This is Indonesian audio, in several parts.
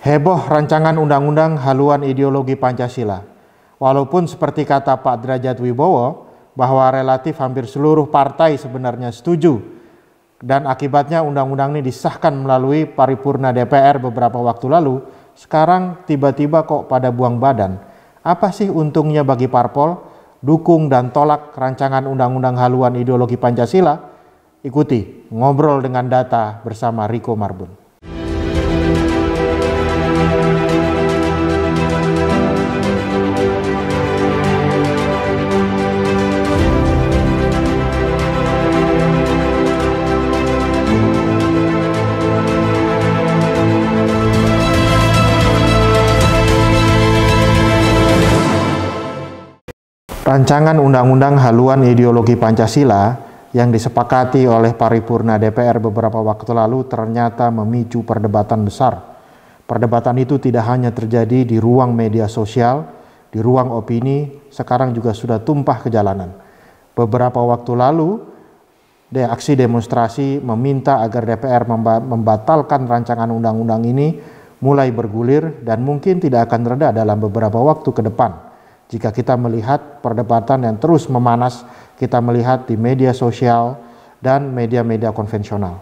Heboh rancangan undang-undang haluan ideologi Pancasila. Walaupun seperti kata Pak Derajat Wibowo bahwa relatif hampir seluruh partai sebenarnya setuju dan akibatnya undang-undang ini disahkan melalui paripurna DPR beberapa waktu lalu, sekarang tiba-tiba kok pada buang badan. Apa sih untungnya bagi parpol? Dukung dan tolak rancangan undang-undang haluan ideologi Pancasila? Ikuti ngobrol dengan data bersama Riko Marbun. Rancangan Undang-Undang Haluan Ideologi Pancasila yang disepakati oleh paripurna DPR beberapa waktu lalu ternyata memicu perdebatan besar. Perdebatan itu tidak hanya terjadi di ruang media sosial, di ruang opini, sekarang juga sudah tumpah ke jalanan. Beberapa waktu lalu, aksi demonstrasi meminta agar DPR membatalkan rancangan undang-undang ini mulai bergulir dan mungkin tidak akan reda dalam beberapa waktu ke depan. Jika kita melihat perdebatan yang terus memanas, kita melihat di media sosial dan media-media konvensional.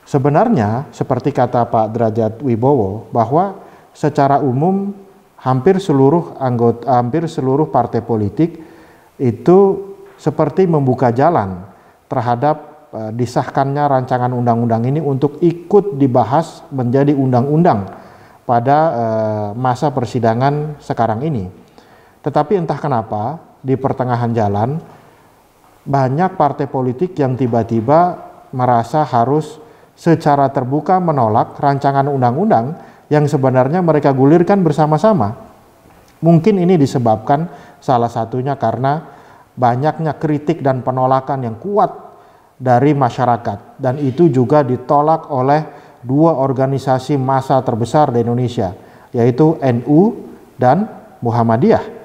Sebenarnya, seperti kata Pak Derajat Wibowo, bahwa secara umum hampir seluruh partai politik itu seperti membuka jalan terhadap disahkannya rancangan undang-undang ini untuk ikut dibahas menjadi undang-undang pada masa persidangan sekarang ini. Tetapi entah kenapa di pertengahan jalan banyak partai politik yang tiba-tiba merasa harus secara terbuka menolak rancangan undang-undang yang sebenarnya mereka gulirkan bersama-sama. Mungkin ini disebabkan salah satunya karena banyaknya kritik dan penolakan yang kuat dari masyarakat, dan itu juga ditolak oleh dua organisasi massa terbesar di Indonesia, yaitu NU dan Muhammadiyah.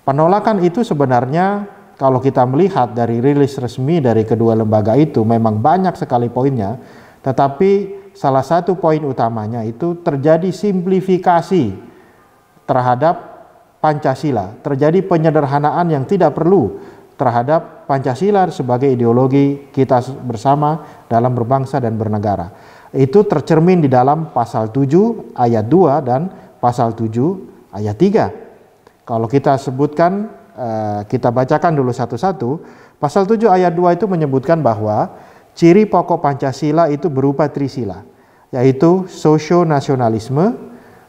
Penolakan itu sebenarnya kalau kita melihat dari rilis resmi dari kedua lembaga itu memang banyak sekali poinnya, tetapi salah satu poin utamanya itu terjadi simplifikasi terhadap Pancasila, terjadi penyederhanaan yang tidak perlu terhadap Pancasila sebagai ideologi kita bersama dalam berbangsa dan bernegara. Itu tercermin di dalam pasal 7 ayat 2 dan pasal 7 ayat 3. Kalau kita sebutkan, kita bacakan dulu satu-satu. Pasal 7 ayat 2 itu menyebutkan bahwa ciri pokok Pancasila itu berupa trisila, yaitu sosio-nasionalisme,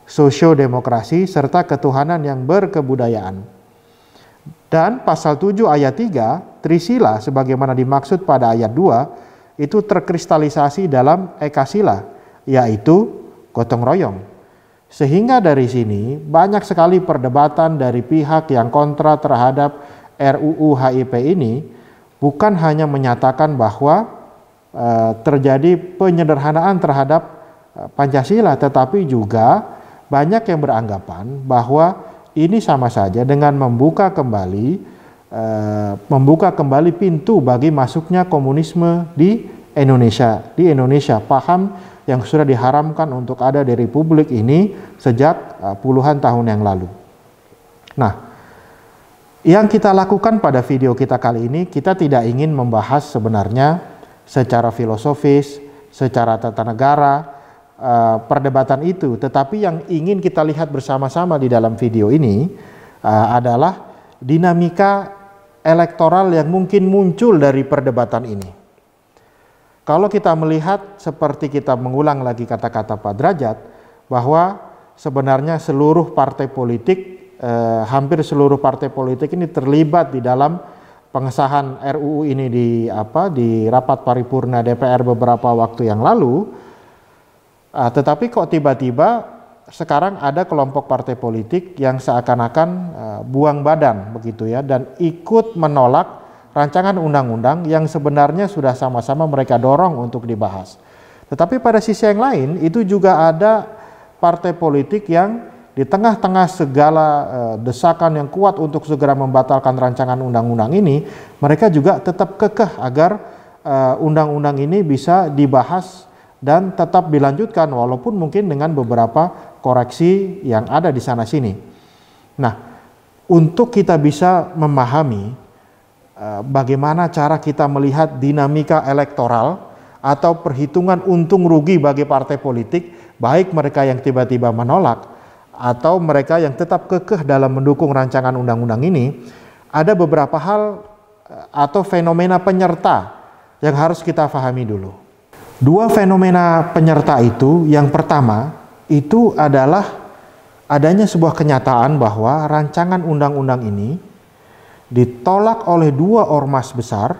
sosio-demokrasi, serta ketuhanan yang berkebudayaan. Dan pasal 7 ayat 3, trisila sebagaimana dimaksud pada ayat 2, itu terkristalisasi dalam ekasila, yaitu gotong royong. Sehingga dari sini banyak sekali perdebatan dari pihak yang kontra terhadap RUU HIP ini, bukan hanya menyatakan bahwa terjadi penyederhanaan terhadap Pancasila, tetapi juga banyak yang beranggapan bahwa ini sama saja dengan membuka kembali pintu bagi masuknya komunisme di Indonesia. Paham yang sudah diharamkan untuk ada di Republik ini sejak puluhan tahun yang lalu. Nah, yang kita lakukan pada video kita kali ini, kita tidak ingin membahas sebenarnya secara filosofis, secara tata negara, perdebatan itu. Tetapi yang ingin kita lihat bersama-sama di dalam video ini adalah dinamika elektoral yang mungkin muncul dari perdebatan ini. Kalau kita melihat seperti kita mengulang lagi kata-kata Pak Derajat, bahwa sebenarnya seluruh partai politik, hampir seluruh partai politik ini terlibat di dalam pengesahan RUU ini di rapat paripurna DPR beberapa waktu yang lalu. Tetapi kok tiba-tiba sekarang ada kelompok partai politik yang seakan-akan buang badan begitu ya, dan ikut menolak rancangan undang-undang yang sebenarnya sudah sama-sama mereka dorong untuk dibahas. Tetapi pada sisi yang lain itu juga ada partai politik yang di tengah-tengah segala desakan yang kuat untuk segera membatalkan rancangan undang-undang ini, mereka juga tetap kekeh agar undang-undang ini bisa dibahas dan tetap dilanjutkan walaupun mungkin dengan beberapa koreksi yang ada di sana sini. Nah, untuk kita bisa memahami bagaimana cara kita melihat dinamika elektoral atau perhitungan untung rugi bagi partai politik, baik mereka yang tiba-tiba menolak atau mereka yang tetap kekeh dalam mendukung rancangan undang-undang ini, ada beberapa hal atau fenomena penyerta yang harus kita pahami dulu. Dua fenomena penyerta itu, yang pertama itu adalah adanya sebuah kenyataan bahwa rancangan undang-undang ini ditolak oleh dua ormas besar,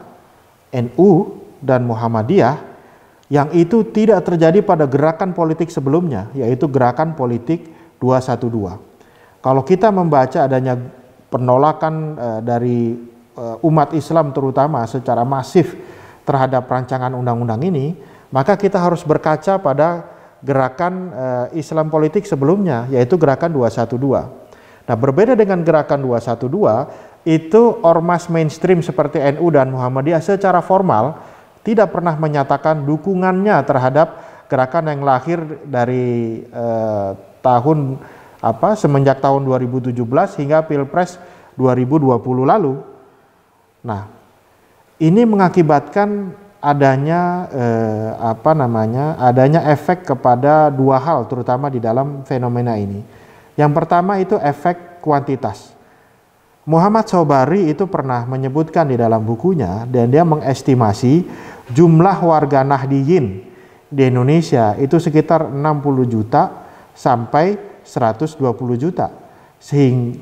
NU dan Muhammadiyah, yang itu tidak terjadi pada gerakan politik sebelumnya, yaitu gerakan politik 212. Kalau kita membaca adanya penolakan dari umat Islam terutama secara masif terhadap rancangan undang-undang ini, maka kita harus berkaca pada gerakan Islam politik sebelumnya, yaitu gerakan 212. Nah, berbeda dengan gerakan 212, itu ormas mainstream seperti NU dan Muhammadiyah secara formal tidak pernah menyatakan dukungannya terhadap gerakan yang lahir dari semenjak tahun 2017 hingga Pilpres 2020 lalu. Nah, ini mengakibatkan adanya adanya efek kepada dua hal terutama di dalam fenomena ini. Yang pertama itu efek kuantitas. Muhammad Sobari itu pernah menyebutkan di dalam bukunya, dan dia mengestimasi jumlah warga Nahdiyin di Indonesia itu sekitar 60 juta sampai 120 juta.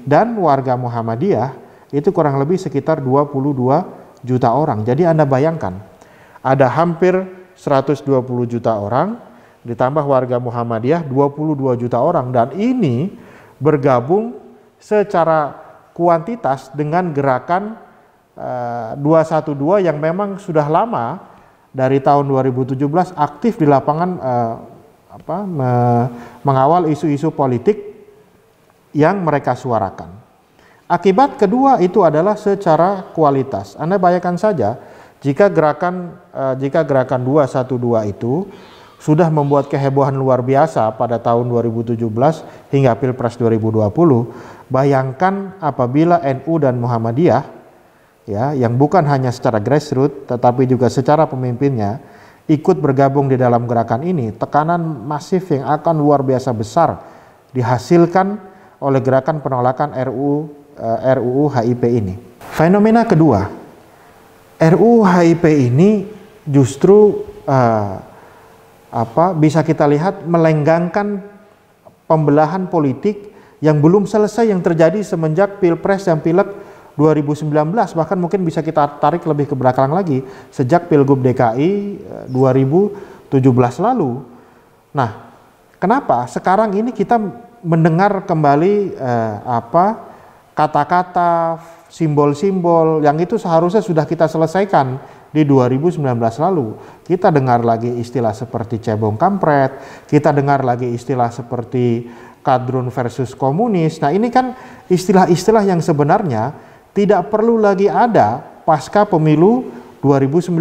Dan warga Muhammadiyah itu kurang lebih sekitar 22 juta orang. Jadi Anda bayangkan, ada hampir 120 juta orang ditambah warga Muhammadiyah 22 juta orang, dan ini bergabung secara kuantitas dengan gerakan 212 yang memang sudah lama dari tahun 2017 aktif di lapangan mengawal isu-isu politik yang mereka suarakan. Akibat kedua itu adalah secara kualitas. Anda bayangkan saja jika gerakan 212 itu sudah membuat kehebohan luar biasa pada tahun 2017 hingga Pilpres 2020, bayangkan apabila NU dan Muhammadiyah ya, yang bukan hanya secara grassroots tetapi juga secara pemimpinnya ikut bergabung di dalam gerakan ini, tekanan masif yang akan luar biasa besar dihasilkan oleh gerakan penolakan RUU HIP ini. Fenomena kedua, RUU HIP ini justru bisa kita lihat melenggangkan pembelahan politik yang belum selesai yang terjadi semenjak Pilpres dan Pileg 2019, bahkan mungkin bisa kita tarik lebih ke belakang lagi sejak Pilgub DKI 2017 lalu. Nah, kenapa sekarang ini kita mendengar kembali kata-kata, simbol-simbol yang itu seharusnya sudah kita selesaikan di 2019 lalu. Kita dengar lagi istilah seperti cebong kampret, kita dengar lagi istilah seperti kadrun versus komunis. Nah, ini kan istilah-istilah yang sebenarnya tidak perlu lagi ada pasca pemilu 2019.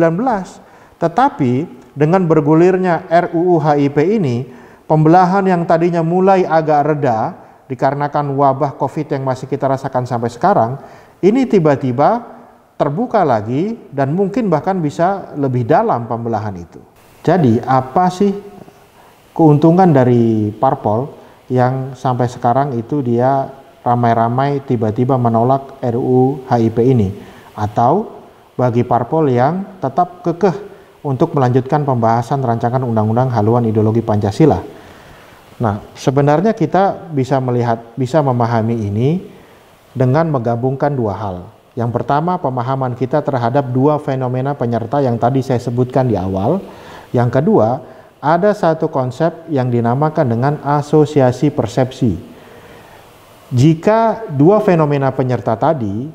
Tetapi dengan bergulirnya RUU HIP ini, pembelahan yang tadinya mulai agak reda dikarenakan wabah COVID yang masih kita rasakan sampai sekarang, ini tiba-tiba terbuka lagi dan mungkin bahkan bisa lebih dalam pembelahan itu. Jadi apa sih keuntungan dari parpol yang sampai sekarang itu dia ramai-ramai tiba-tiba menolak RUU HIP ini, atau bagi parpol yang tetap kekeh untuk melanjutkan pembahasan rancangan undang-undang haluan ideologi Pancasila? Nah, sebenarnya kita bisa memahami ini dengan menggabungkan dua hal. Yang pertama, pemahaman kita terhadap dua fenomena penyerta yang tadi saya sebutkan di awal. Yang kedua, ada satu konsep yang dinamakan dengan asosiasi persepsi. Jika dua fenomena penyerta tadi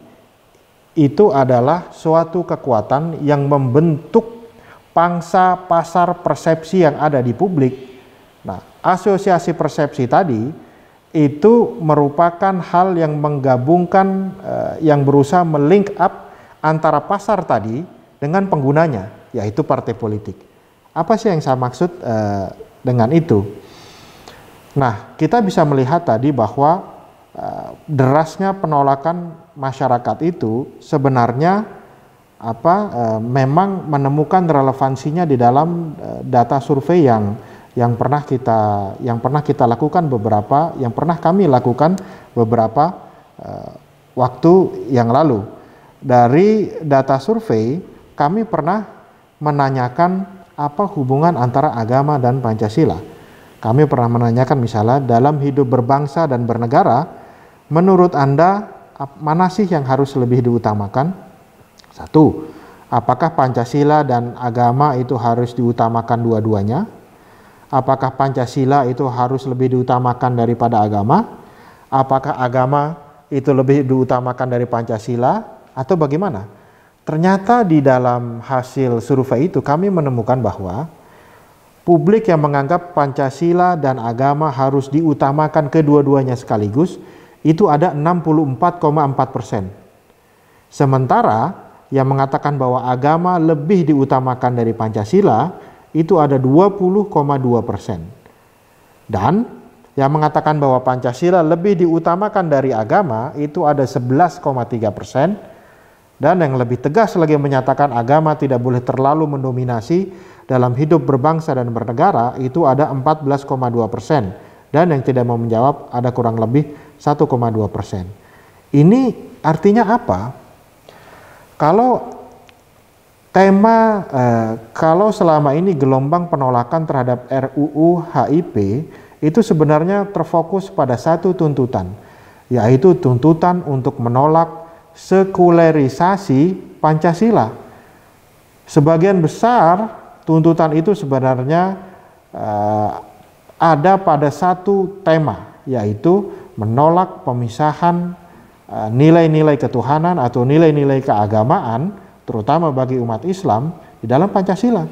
itu adalah suatu kekuatan yang membentuk pangsa pasar persepsi yang ada di publik. Nah, asosiasi persepsi tadi itu merupakan hal yang menggabungkan, yang berusaha melink up antara pasar tadi dengan penggunanya, yaitu partai politik. Apa sih yang saya maksud dengan itu? Nah, kita bisa melihat tadi bahwa derasnya penolakan masyarakat itu sebenarnya memang menemukan relevansinya di dalam data survei yang pernah kita lakukan yang pernah kami lakukan beberapa waktu yang lalu. Dari data survei kami pernah menanyakan apa hubungan antara agama dan Pancasila. Kami pernah menanyakan misalnya dalam hidup berbangsa dan bernegara, menurut Anda mana sih yang harus lebih diutamakan? Satu, apakah Pancasila dan agama itu harus diutamakan dua-duanya? Apakah Pancasila itu harus lebih diutamakan daripada agama? Apakah agama itu lebih diutamakan dari Pancasila? Atau bagaimana? Ternyata di dalam hasil survei itu kami menemukan bahwa publik yang menganggap Pancasila dan agama harus diutamakan kedua-duanya sekaligus itu ada 64,4%. Sementara yang mengatakan bahwa agama lebih diutamakan dari Pancasila itu ada 20,2%. Dan yang mengatakan bahwa Pancasila lebih diutamakan dari agama itu ada 11,3%. Dan yang lebih tegas lagi menyatakan agama tidak boleh terlalu mendominasi dalam hidup berbangsa dan bernegara itu ada 14,2%. Dan yang tidak mau menjawab ada kurang lebih 1,2%. Ini artinya apa? Kalau kalau selama ini gelombang penolakan terhadap RUU HIP itu sebenarnya terfokus pada satu tuntutan, yaitu tuntutan untuk menolak sekularisasi Pancasila. Sebagian besar tuntutan itu sebenarnya ada pada satu tema, yaitu menolak pemisahan nilai-nilai ketuhanan atau nilai-nilai keagamaan, terutama bagi umat Islam, di dalam Pancasila.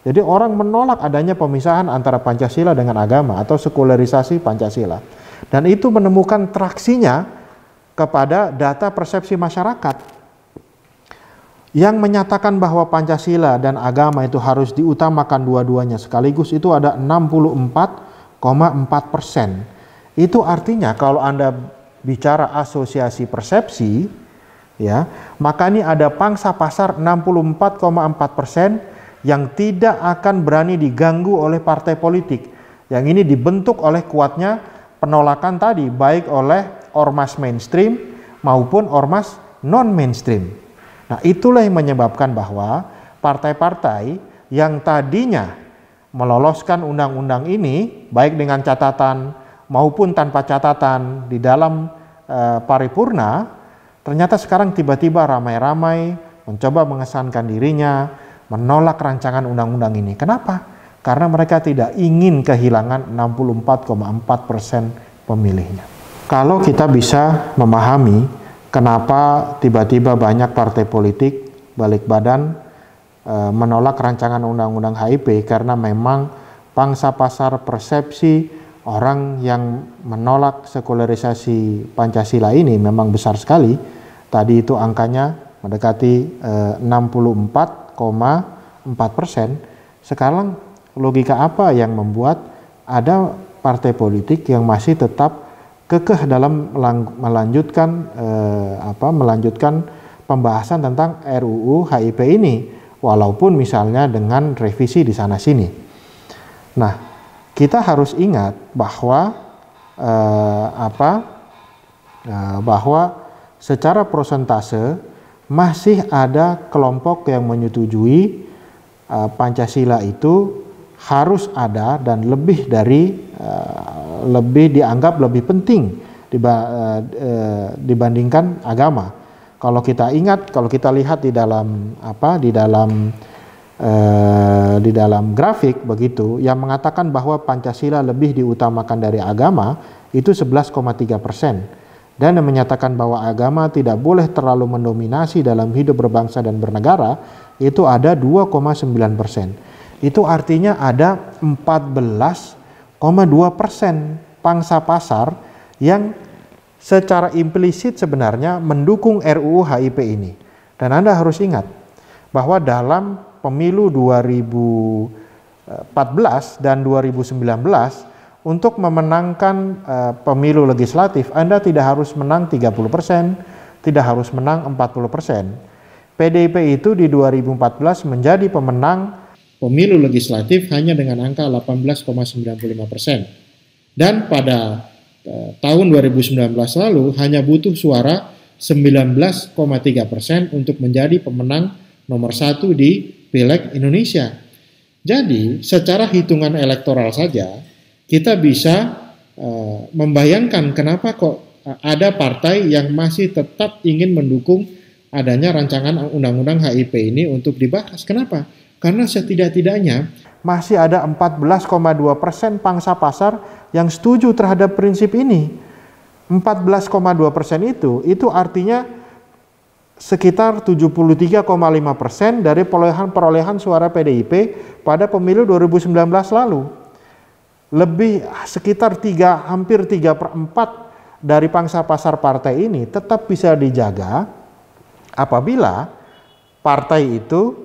Jadi orang menolak adanya pemisahan antara Pancasila dengan agama atau sekularisasi Pancasila. Dan itu menemukan traksinya kepada data persepsi masyarakat yang menyatakan bahwa Pancasila dan agama itu harus diutamakan dua-duanya sekaligus itu ada 64,4%. Itu artinya kalau Anda bicara asosiasi persepsi, ya, maka ini ada pangsa pasar 64,4% yang tidak akan berani diganggu oleh partai politik. Yang ini dibentuk oleh kuatnya penolakan tadi, baik oleh ormas mainstream maupun ormas non-mainstream. Nah, itulah yang menyebabkan bahwa partai-partai yang tadinya meloloskan undang-undang ini, baik dengan catatan maupun tanpa catatan di dalam paripurna, ternyata sekarang tiba-tiba ramai-ramai mencoba mengesankan dirinya, menolak rancangan undang-undang ini. Kenapa? Karena mereka tidak ingin kehilangan 64,4% pemilihnya. Kalau kita bisa memahami kenapa tiba-tiba banyak partai politik balik badan menolak rancangan undang-undang HIP, karena memang pangsa pasar persepsi orang yang menolak sekularisasi Pancasila ini memang besar sekali. Tadi itu angkanya mendekati 64,4%. Sekarang logika apa yang membuat ada partai politik yang masih tetap kekeh dalam melanjutkan pembahasan tentang RUU HIP ini, walaupun misalnya dengan revisi di sana sini. Nah, kita harus ingat bahwa bahwa secara prosentase masih ada kelompok yang menyetujui Pancasila itu harus ada dan lebih dianggap lebih penting dibandingkan agama. Kalau kita ingat, kalau kita lihat di dalam grafik begitu, yang mengatakan bahwa Pancasila lebih diutamakan dari agama itu 11,3%. Dan yang menyatakan bahwa agama tidak boleh terlalu mendominasi dalam hidup berbangsa dan bernegara itu ada 2,9%. Itu artinya ada 14,2% pangsa pasar yang secara implisit sebenarnya mendukung RUU HIP ini. Dan Anda harus ingat bahwa dalam pemilu 2019 2014 dan 2019 untuk memenangkan pemilu legislatif, Anda tidak harus menang 30%, tidak harus menang 40%. PDIP itu di 2014 menjadi pemenang pemilu legislatif hanya dengan angka 18,95%. Dan pada tahun 2019 lalu hanya butuh suara 19,3% untuk menjadi pemenang nomor 1 di Pileg Indonesia. Jadi secara hitungan elektoral saja kita bisa membayangkan kenapa kok ada partai yang masih tetap ingin mendukung adanya rancangan undang-undang HIP ini untuk dibahas. Kenapa? Karena setidak-tidaknya masih ada 14,2% pangsa pasar yang setuju terhadap prinsip ini. 14,2% itu artinya sekitar 73,5% dari perolehan suara PDIP pada pemilu 2019 lalu. Lebih sekitar hampir 3/4 dari pangsa pasar partai ini tetap bisa dijaga apabila partai itu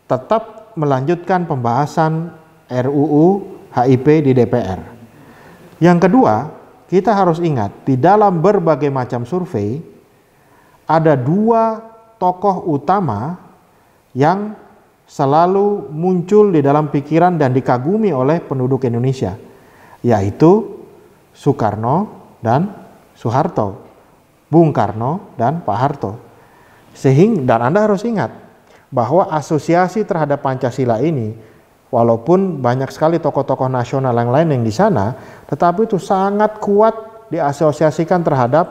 tetap melanjutkan pembahasan RUU HIP di DPR. Yang kedua, kita harus ingat di dalam berbagai macam survei ada 2 tokoh utama yang selalu muncul di dalam pikiran dan dikagumi oleh penduduk Indonesia, yaitu Soekarno dan Soeharto, Bung Karno dan Pak Harto. Dan Anda harus ingat bahwa asosiasi terhadap Pancasila ini, walaupun banyak sekali tokoh-tokoh nasional yang lain yang di sana, tetapi itu sangat kuat diasosiasikan terhadap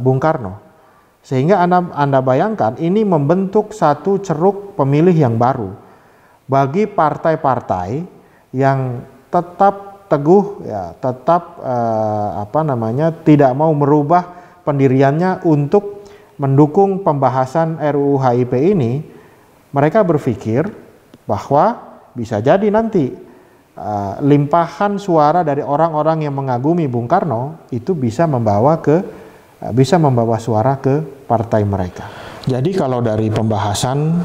Bung Karno. Sehingga Anda bayangkan ini membentuk satu ceruk pemilih yang baru bagi partai-partai yang tetap teguh, ya, tetap tidak mau merubah pendiriannya untuk mendukung pembahasan RUU HIP ini. Mereka berpikir bahwa bisa jadi nanti limpahan suara dari orang-orang yang mengagumi Bung Karno itu bisa membawa suara ke partai mereka. Jadi kalau dari pembahasan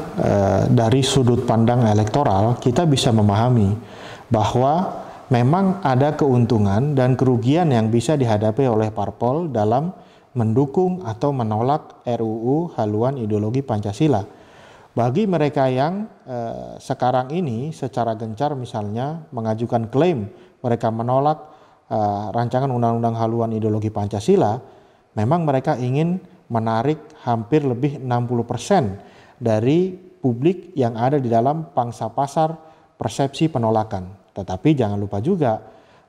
dari sudut pandang elektoral, kita bisa memahami bahwa memang ada keuntungan dan kerugian yang bisa dihadapi oleh parpol dalam mendukung atau menolak RUU haluan ideologi Pancasila. Bagi mereka yang sekarang ini secara gencar misalnya mengajukan klaim mereka menolak rancangan undang-undang haluan ideologi Pancasila, memang mereka ingin menarik hampir lebih 60% dari publik yang ada di dalam pangsa pasar persepsi penolakan. Tetapi jangan lupa juga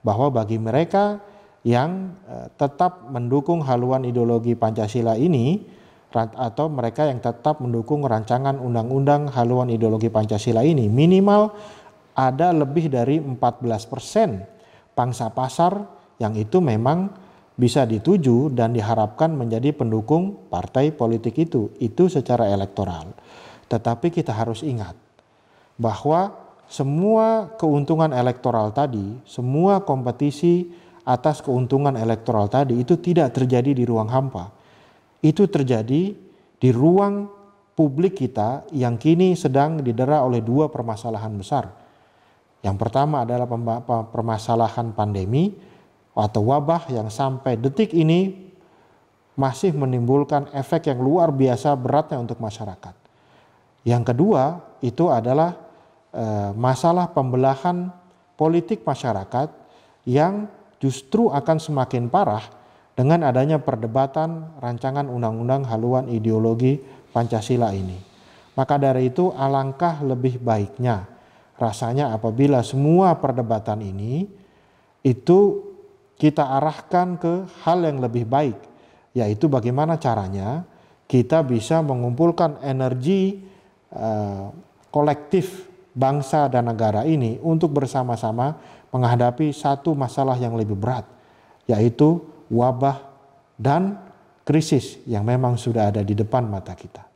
bahwa bagi mereka yang tetap mendukung haluan ideologi Pancasila ini, atau mereka yang tetap mendukung rancangan undang-undang haluan ideologi Pancasila ini, minimal ada lebih dari 14% pangsa pasar yang itu memang bisa dituju dan diharapkan menjadi pendukung partai politik itu secara elektoral. Tetapi kita harus ingat bahwa semua keuntungan elektoral tadi, semua kompetisi atas keuntungan elektoral tadi itu tidak terjadi di ruang hampa. Itu terjadi di ruang publik kita yang kini sedang didera oleh 2 permasalahan besar. Yang pertama adalah permasalahan pandemi atau wabah yang sampai detik ini masih menimbulkan efek yang luar biasa beratnya untuk masyarakat. Yang kedua itu adalah masalah pembelahan politik masyarakat yang justru akan semakin parah dengan adanya perdebatan rancangan undang-undang haluan ideologi Pancasila ini. Maka dari itu alangkah lebih baiknya rasanya apabila semua perdebatan ini itu kita arahkan ke hal yang lebih baik, yaitu bagaimana caranya kita bisa mengumpulkan energi kolektif bangsa dan negara ini untuk bersama-sama menghadapi satu masalah yang lebih berat, yaitu wabah dan krisis yang memang sudah ada di depan mata kita.